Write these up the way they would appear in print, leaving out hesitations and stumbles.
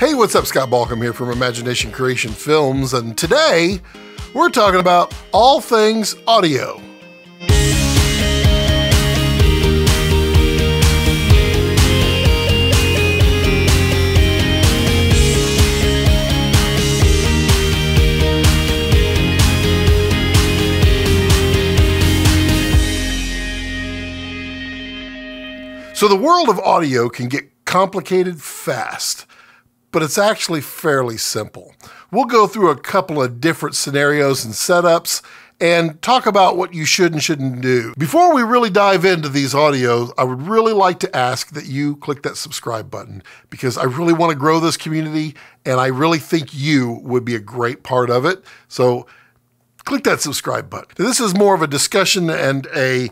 Hey, what's up? Scott Balkum here from Imagination Creation Films, and today we're talking about all things audio. So the world of audio can get complicated fast, but it's actually fairly simple. We'll go through a couple of different scenarios and setups and talk about what you should and shouldn't do. Before we really dive into these audios, I would really like to ask that you click that subscribe button because I really want to grow this community and I really think you would be a great part of it. So click that subscribe button. This is more of a discussion and a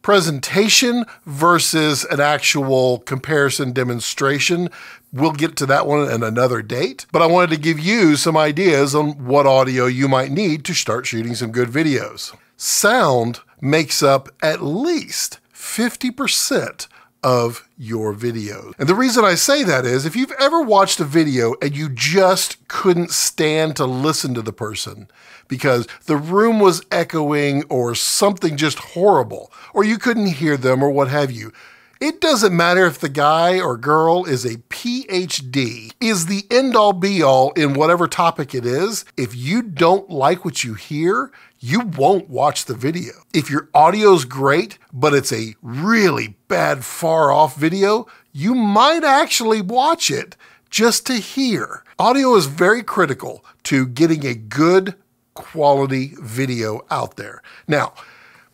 presentation versus an actual comparison demonstration. We'll get to that one in another date, but I wanted to give you some ideas on what audio you might need to start shooting some good videos. Sound makes up at least 50% of your videos. And the reason I say that is if you've ever watched a video and you just couldn't stand to listen to the person because the room was echoing or something just horrible, or you couldn't hear them or what have you, it doesn't matter if the guy or girl is a PhD, is the end-all be-all in whatever topic it is. If you don't like what you hear, you won't watch the video. If your audio's great, but it's a really bad far-off video, you might actually watch it just to hear. Audio is very critical to getting a good quality video out there. Now,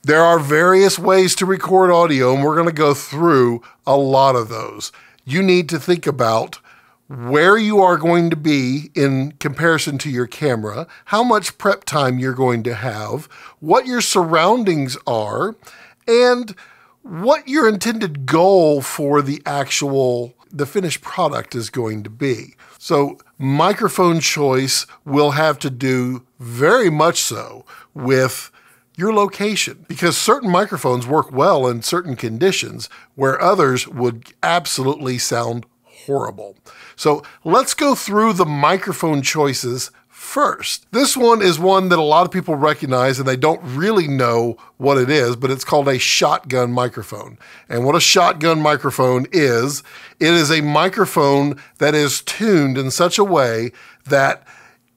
there are various ways to record audio, and we're going to go through a lot of those. You need to think about where you are going to be in comparison to your camera, how much prep time you're going to have, what your surroundings are, and what your intended goal for the finished product is going to be. So microphone choice will have to do very much so with your location, because certain microphones work well in certain conditions where others would absolutely sound horrible. So let's go through the microphone choices first. This one is one that a lot of people recognize and they don't really know what it is, but it's called a shotgun microphone. And what a shotgun microphone is, it is a microphone that is tuned in such a way that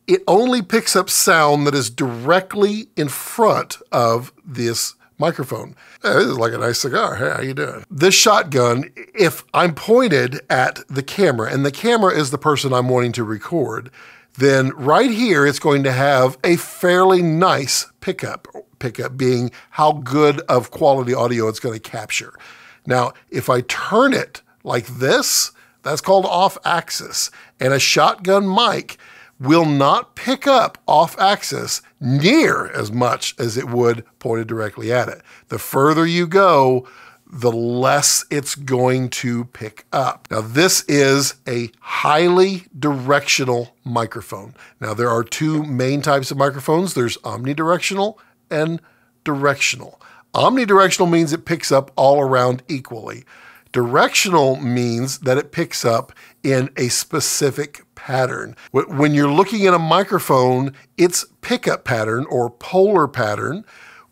it only picks up sound that is directly in front of this microphone. This is like a nice cigar. Hey, how you doing? This shotgun, if I'm pointed at the camera, and the camera is the person I'm wanting to record, then right here it's going to have a fairly nice pickup. Pickup being how good of quality audio it's going to capture. Now, if I turn it like this, that's called off-axis, and a shotgun mic will not pick up off-axis near as much as it would pointed directly at it. The further you go, the less it's going to pick up. Now, this is a highly directional microphone. Now, there are two main types of microphones. There's omnidirectional and directional. Omnidirectional means it picks up all around equally. Directional means that it picks up in a specific pattern. When you're looking at a microphone, its pickup pattern or polar pattern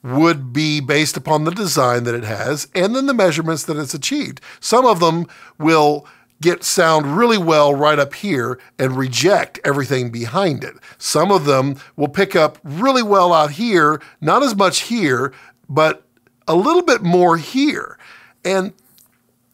would be based upon the design that it has and then the measurements that it's achieved. Some of them will get sound really well right up here and reject everything behind it. Some of them will pick up really well out here, not as much here, but a little bit more here. And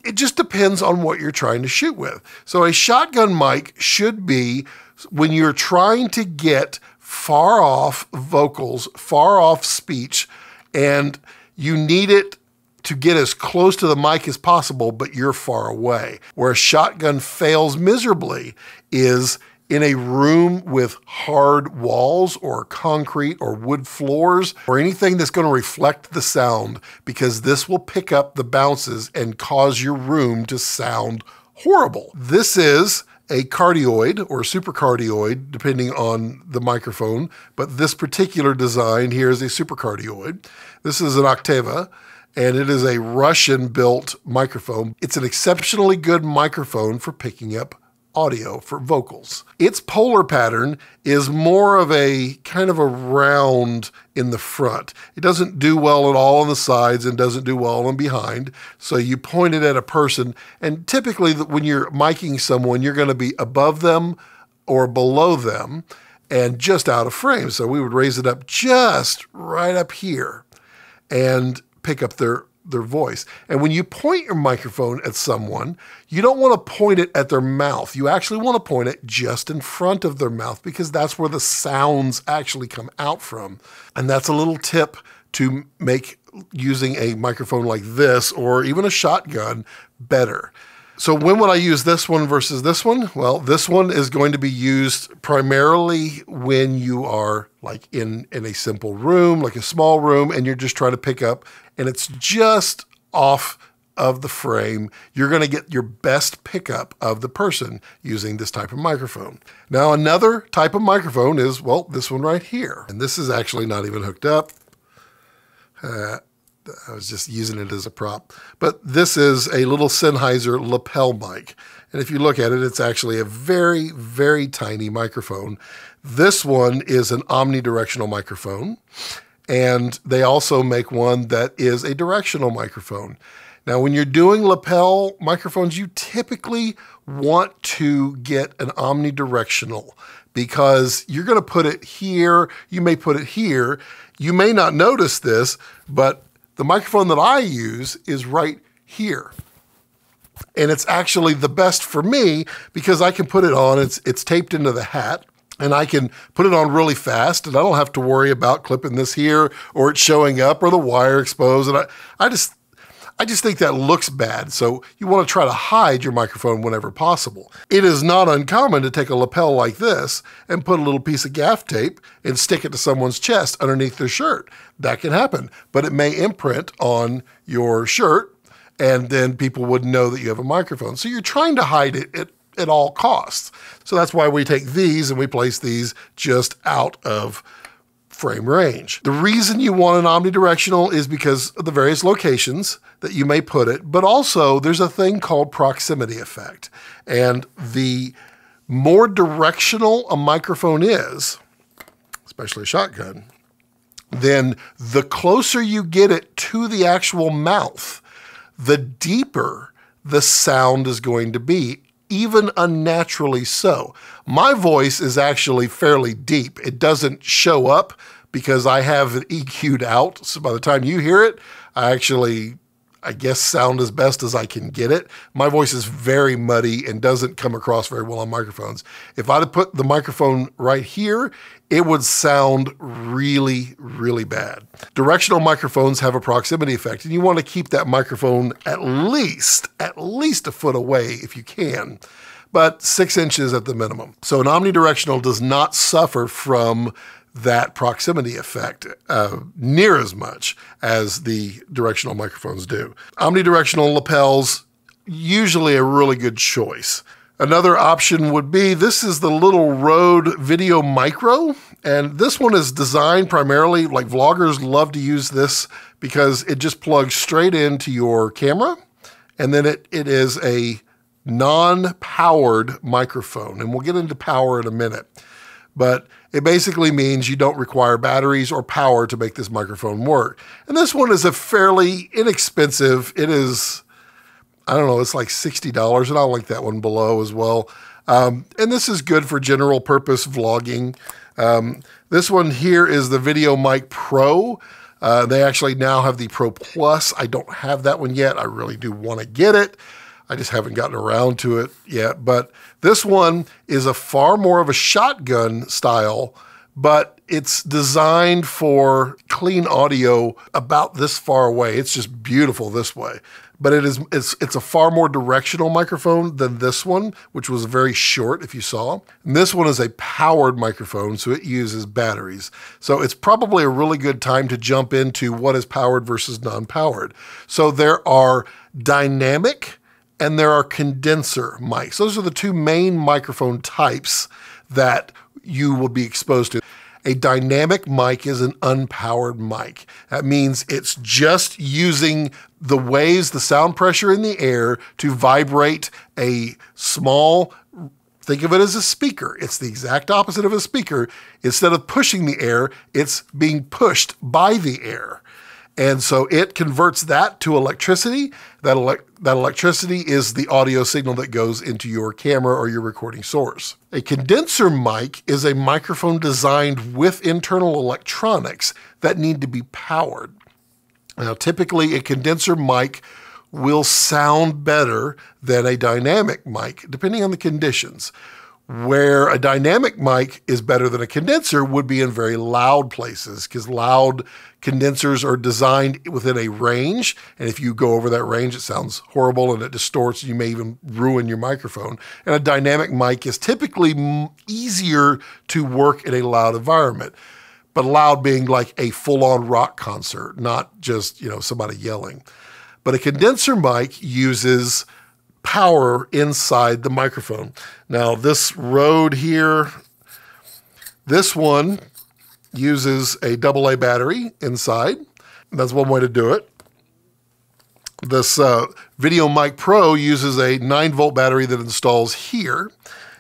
it just depends on what you're trying to shoot with. So a shotgun mic should be when you're trying to get far off vocals, far off speech, and you need it to get as close to the mic as possible, but you're far away. Where a shotgun fails miserably is in a room with hard walls or concrete or wood floors or anything that's going to reflect the sound, because this will pick up the bounces and cause your room to sound horrible. This is a cardioid or supercardioid, depending on the microphone, but this particular design here is a supercardioid. This is an Octava, and it is a Russian-built microphone. It's an exceptionally good microphone for picking up audio for vocals. Its polar pattern is more of a kind of a round in the front. It doesn't do well at all on the sides and doesn't do well on behind. So you point it at a person, and typically when you're miking someone, you're going to be above them or below them and just out of frame. So we would raise it up just right up here and pick up their voice. And when you point your microphone at someone, you don't want to point it at their mouth. You actually want to point it just in front of their mouth because that's where the sounds actually come out from. And that's a little tip to make using a microphone like this or even a shotgun better. So when would I use this one versus this one? Well, this one is going to be used primarily when you are like in a simple room, like a small room, and you're just trying to pick up, and it's just off of the frame. You're going to get your best pickup of the person using this type of microphone. Now, another type of microphone is, well, this one right here. And this is actually not even hooked up. I was just using it as a prop. But this is a little Sennheiser lapel mic. And if you look at it, it's actually a very, very tiny microphone. This one is an omnidirectional microphone. And they also make one that is a directional microphone. Now, when you're doing lapel microphones, you typically want to get an omnidirectional because you're going to put it here. You may put it here. You may not notice this, but the microphone that I use is right here. And it's actually the best for me because I can put it on, it's taped into the hat, and I can put it on really fast, and I don't have to worry about clipping this here or it showing up or the wire exposed. And I just think that looks bad. So you want to try to hide your microphone whenever possible. It is not uncommon to take a lapel like this and put a little piece of gaff tape and stick it to someone's chest underneath their shirt. That can happen, but it may imprint on your shirt and then people wouldn't know that you have a microphone. So you're trying to hide it at all costs. So that's why we take these and we place these just out of frame range. The reason you want an omnidirectional is because of the various locations that you may put it, but also there's a thing called proximity effect. And the more directional a microphone is, especially a shotgun, then the closer you get it to the actual mouth, the deeper the sound is going to be, even unnaturally so. My voice is actually fairly deep. It doesn't show up because I have it EQ'd out. So by the time you hear it, I guess sound as best as I can get it. My voice is very muddy and doesn't come across very well on microphones. If I'd have put the microphone right here, it would sound really, really bad. Directional microphones have a proximity effect, and you want to keep that microphone at least a foot away if you can, but 6 inches at the minimum. So an omnidirectional does not suffer from that proximity effect near as much as the directional microphones do. Omnidirectional lapels, usually a really good choice. Another option would be, this is the little Rode Video Micro, and this one is designed primarily, like vloggers love to use this because it just plugs straight into your camera, and then it is a non-powered microphone, and we'll get into power in a minute. But it basically means you don't require batteries or power to make this microphone work. And this one is a fairly inexpensive, it is, I don't know, it's like $60, and I'll link that one below as well. And this is good for general purpose vlogging. This one here is the Video Mic Pro. They actually now have the Pro Plus. I don't have that one yet. I really do want to get it. I just haven't gotten around to it yet. But this one is a far more of a shotgun style, but it's designed for clean audio about this far away. It's just beautiful this way. But it's a far more directional microphone than this one, which was very short if you saw. And this one is a powered microphone, so it uses batteries. So it's probably a really good time to jump into what is powered versus non-powered. So there are dynamic and there are condenser mics. Those are the two main microphone types that you will be exposed to. A dynamic mic is an unpowered mic. That means it's just using the waves, the sound pressure in the air to vibrate a small Think of it as a speaker. It's the exact opposite of a speaker. Instead of pushing the air, it's being pushed by the air. And so it converts that to electricity. That electricity is the audio signal that goes into your camera or your recording source. A condenser mic is a microphone designed with internal electronics that need to be powered. Now, typically a condenser mic will sound better than a dynamic mic, depending on the conditions. Where a dynamic mic is better than a condenser would be in very loud places, because loud condensers are designed within a range, and if you go over that range, it sounds horrible and it distorts, and you may even ruin your microphone. And a dynamic mic is typically easier to work in a loud environment, but loud being like a full-on rock concert, not just, somebody yelling. But a condenser mic uses power inside the microphone. Now this Rode here, this one uses a AA battery inside. That's one way to do it. This Video Mic Pro uses a 9-volt battery that installs here,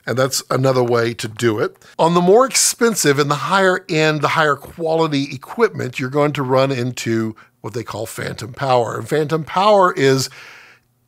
and that's another way to do it. On the more expensive and the higher end, the higher quality equipment, you're going to run into what they call phantom power. And phantom power is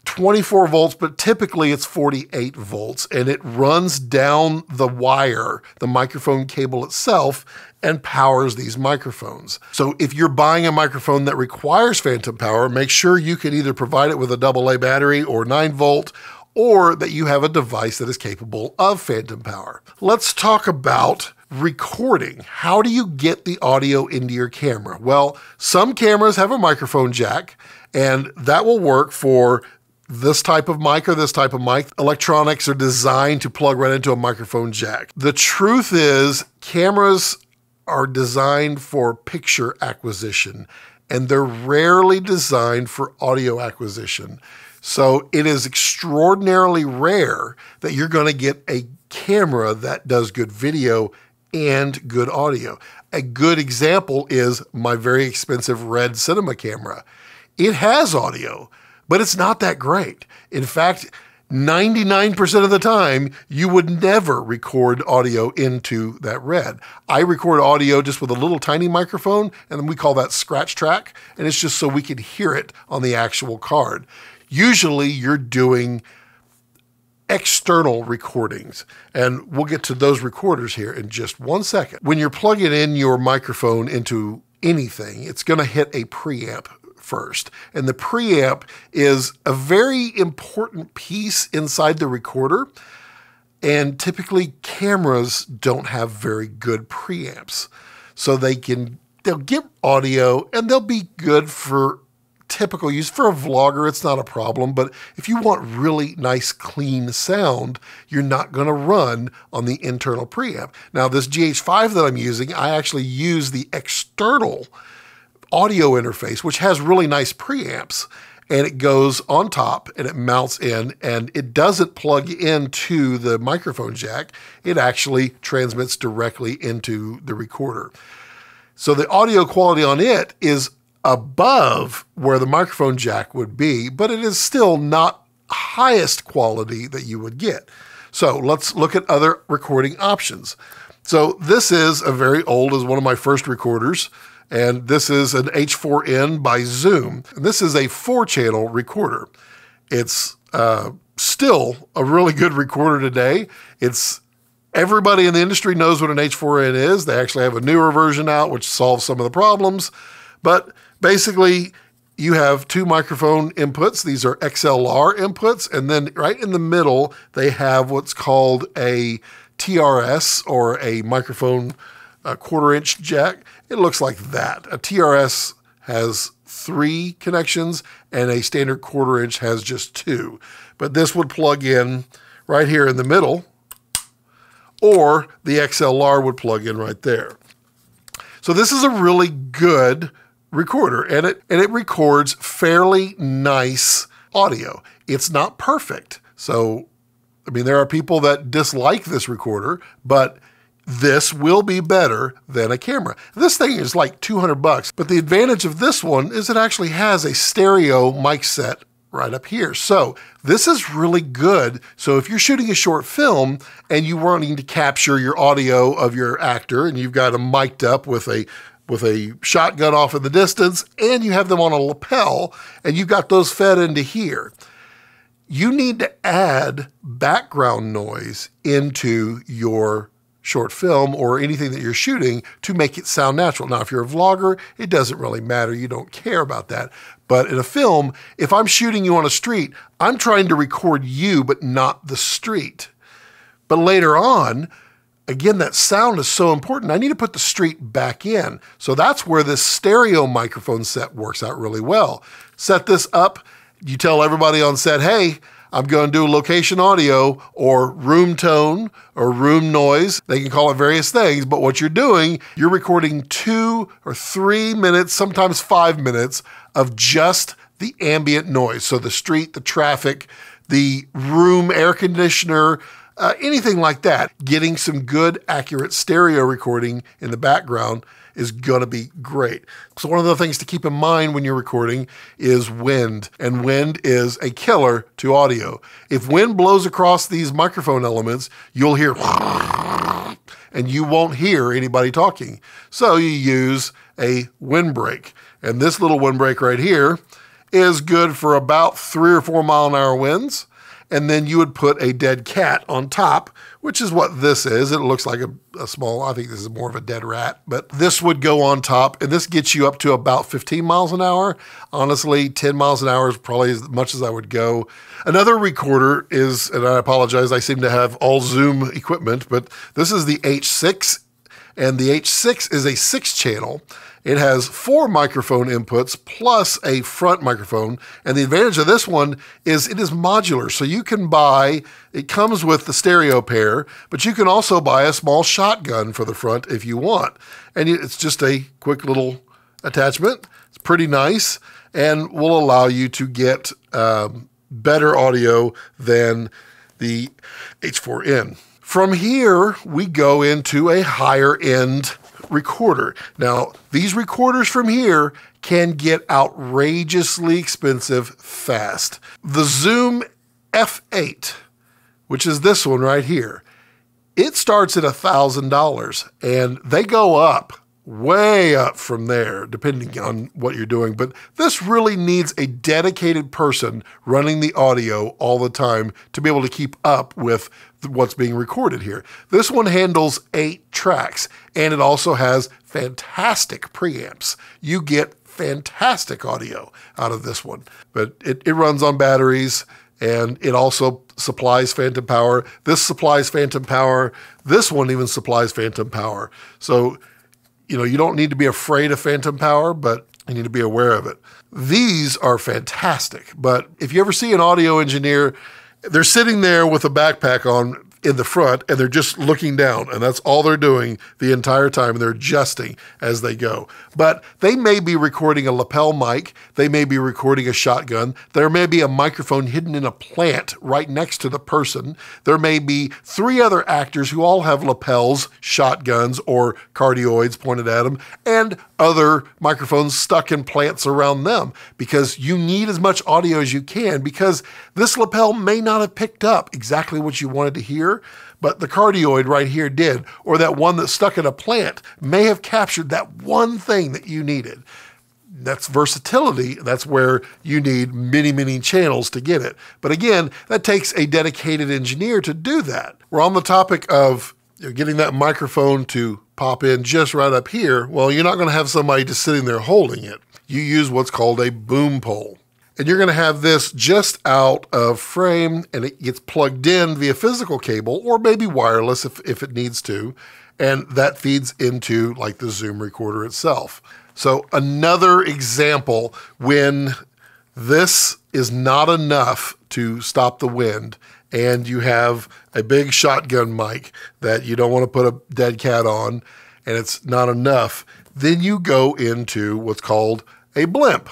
24 volts, but typically it's 48 volts, and it runs down the wire, the microphone cable itself, and powers these microphones. So if you're buying a microphone that requires phantom power, make sure you can either provide it with a AA battery or 9-volt, or that you have a device that is capable of phantom power. Let's talk about recording. How do you get the audio into your camera? Well, some cameras have a microphone jack, and that will work for this type of mic or this type of mic. Electronics are designed to plug right into a microphone jack. The truth is, cameras are designed for picture acquisition, and they're rarely designed for audio acquisition. So it is extraordinarily rare that you're going to get a camera that does good video and good audio. A good example is my very expensive Red Cinema camera. It has audio, but it's not that great. In fact, 99% of the time, you would never record audio into that Red. I record audio just with a little tiny microphone, and then we call that scratch track, and it's just so we can hear it on the actual card. Usually, you're doing external recordings, and we'll get to those recorders here in just 1 second. When you're plugging in your microphone into anything, it's going to hit a preamp first. And the preamp is a very important piece inside the recorder. And typically cameras don't have very good preamps. So they'll get audio and they'll be good for typical use. For a vlogger, it's not a problem. But if you want really nice, clean sound, you're not going to run on the internal preamp. Now, this GH5 that I'm using, I actually use the external audio interface, which has really nice preamps, and it goes on top and it mounts in, and it doesn't plug into the microphone jack. It actually transmits directly into the recorder. So the audio quality on it is above where the microphone jack would be, but it is still not highest quality that you would get. So let's look at other recording options. So this is a very old, is one of my first recorders. And this is an H4n by Zoom. And this is a 4-channel recorder. It's still a really good recorder today. Everybody in the industry knows what an H4n is. They actually have a newer version out which solves some of the problems. But basically, you have 2 microphone inputs. These are XLR inputs. And then right in the middle, they have what's called a TRS, or a microphone quarter-inch jack. It looks like that. A TRS has 3 connections and a standard quarter-inch has just 2. But this would plug in right here in the middle, or the XLR would plug in right there. So this is a really good recorder, and it records fairly nice audio. It's not perfect. So, I mean, there are people that dislike this recorder, but this will be better than a camera. This thing is like $200, but the advantage of this one is it actually has a stereo mic set right up here. So this is really good. So if you're shooting a short film and you wanting to capture your audio of your actor and you've got them mic'd up with a shotgun off in the distance and you have them on a lapel and you've got those fed into here, you need to add background noise into your short film or anything that you're shooting to make it sound natural. Now, if you're a vlogger, it doesn't really matter. You don't care about that. But in a film, if I'm shooting you on a street, I'm trying to record you, but not the street. But later on, again, that sound is so important. I need to put the street back in. So that's where this stereo microphone set works out really well. Set this up. You tell everybody on set, hey, I'm going to do location audio or room tone or room noise. They can call it various things, but what you're doing, you're recording 2 or 3 minutes, sometimes 5 minutes of just the ambient noise. So the street, the traffic, the room air conditioner, anything like that. Getting some good, accurate stereo recording in the background is gonna be great. So one of the things to keep in mind when you're recording is wind, and wind is a killer to audio. If wind blows across these microphone elements, you'll hear and you won't hear anybody talking. So you use a windbreak. And this little windbreak right here is good for about 3 or 4 mile an hour winds. And then you would put a dead cat on top, which is what this is. It looks like a small, I think this is more of a dead rat, but this would go on top, and this gets you up to about 15 miles an hour. Honestly, 10 miles an hour is probably as much as I would go. Another recorder is, and I apologize, I seem to have all Zoom equipment, but this is the H6, and the H6 is a 6-channel. It has 4 microphone inputs plus a front microphone. And the advantage of this one is it is modular. So you can buy, it comes with the stereo pair, but you can also buy a small shotgun for the front if you want. And it's just a quick little attachment. It's pretty nice and will allow you to get better audio than the H4n. From here, we go into a higher end recorder. Now, these recorders from here can get outrageously expensive fast. The Zoom F8, which is this one right here, it starts at $1,000 and they go up, way up from there, depending on what you're doing. But this really needs a dedicated person running the audio all the time to be able to keep up with what's being recorded here. This one handles 8 tracks, and it also has fantastic preamps. You get fantastic audio out of this one, but it runs on batteries, and it also supplies phantom power. This supplies phantom power. This one even supplies phantom power. So, you know, you don't need to be afraid of phantom power, but you need to be aware of it. These are fantastic, but if you ever see an audio engineer, they're sitting there with a backpack on in the front and they're just looking down, and that's all they're doing the entire time, and they're adjusting as they go. But they may be recording a lapel mic, they may be recording a shotgun, there may be a microphone hidden in a plant right next to the person, there may be 3 other actors who all have lapels, shotguns, or cardioids pointed at them, and other microphones stuck in plants around them, because you need as much audio as you can, because this lapel may not have picked up exactly what you wanted to hear, but the cardioid right here did, or that one that's stuck in a plant may have captured that one thing that you needed. That's versatility. That's where you need many, many channels to get it. But again, that takes a dedicated engineer to do that. We're on the topic of getting that microphone to pop in just right up here. Well, you're not going to have somebody just sitting there holding it. You use what's called a boom pole. And you're going to have this just out of frame, and it gets plugged in via physical cable or maybe wireless if it needs to. And that feeds into like the Zoom recorder itself. So another example when this is not enough to stop the wind and you have a big shotgun mic that you don't want to put a dead cat on and it's not enough, then you go into what's called a blimp.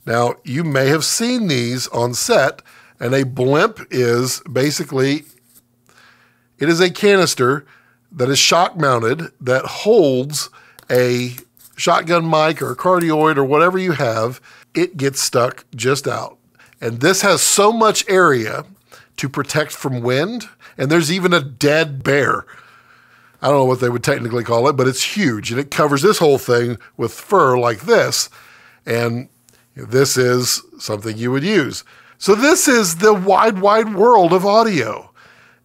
Now, you may have seen these on set, and a blimp is basically, it is a canister that is shock mounted that holds a shotgun mic or a cardioid or whatever you have. It gets stuck just out. And this has so much area to protect from wind, and there's even a dead bear. I don't know what they would technically call it, but it's huge, and it covers this whole thing with fur like this, and this is something you would use. So this is the wide, wide world of audio,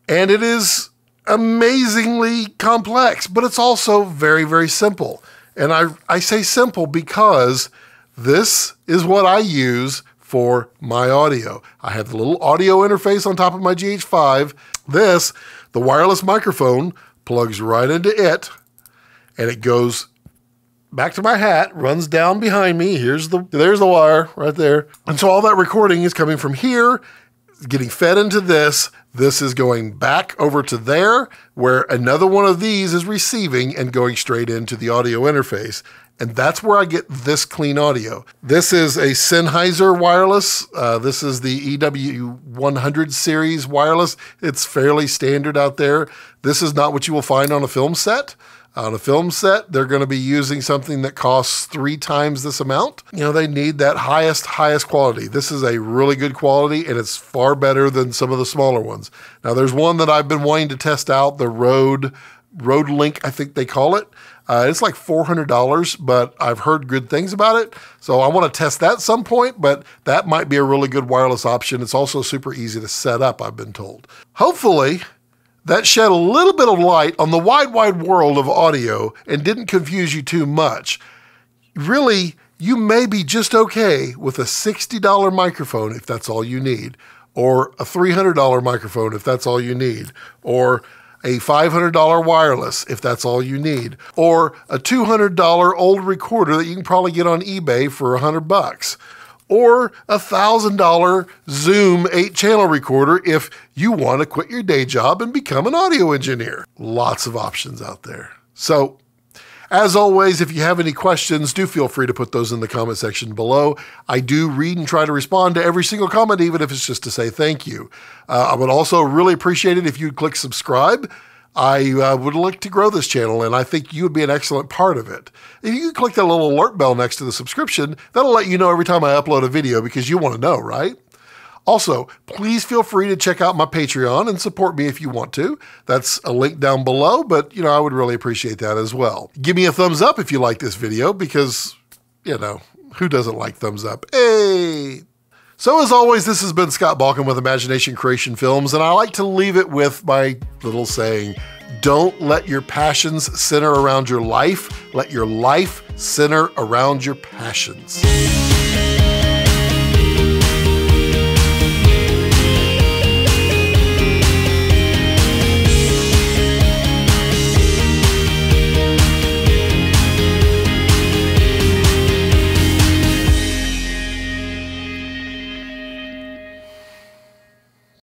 and it is amazingly complex, but it's also very, very simple. And I say simple because this is what I use for my audio. I have the little audio interface on top of my GH5. This, the wireless microphone, plugs right into it, and it goes back to my hat, runs down behind me. There's the wire right there. And so all that recording is coming from here, getting fed into this. This is going back over to there, where another one of these is receiving and going straight into the audio interface. And that's where I get this clean audio. This is a Sennheiser wireless. This is the EW100 series wireless. It's fairly standard out there. This is not what you will find on a film set. On a film set, they're going to be using something that costs 3 times this amount. You know, they need that highest quality. This is a really good quality, and it's far better than some of the smaller ones. Now, there's one that I've been wanting to test out, the Rode Link, I think they call it. It's like $400, but I've heard good things about it. So I want to test that at some point, but that might be a really good wireless option. It's also super easy to set up, I've been told. Hopefully, that shed a little bit of light on the wide, wide world of audio and didn't confuse you too much. Really, you may be just okay with a $60 microphone if that's all you need, or a $300 microphone if that's all you need, or a $500 wireless if that's all you need, or a $200 old recorder that you can probably get on eBay for $100, or a $1,000 Zoom 8-channel recorder if you want to quit your day job and become an audio engineer. Lots of options out there. So, as always, if you have any questions, do feel free to put those in the comment section below. I do read and try to respond to every single comment, even if it's just to say thank you. I would also really appreciate it if you'd click subscribe. I would like to grow this channel, and I think you would be an excellent part of it. If you click that little alert bell next to the subscription, that'll let you know every time I upload a video because you want to know, right? Also, please feel free to check out my Patreon and support me if you want to. That's a link down below, but I would really appreciate that as well. Give me a thumbs up if you like this video because, who doesn't like thumbs up? Hey! So as always, this has been Scott Balkum with Imagination Creation Films, and I like to leave it with my little saying, don't let your passions center around your life, let your life center around your passions.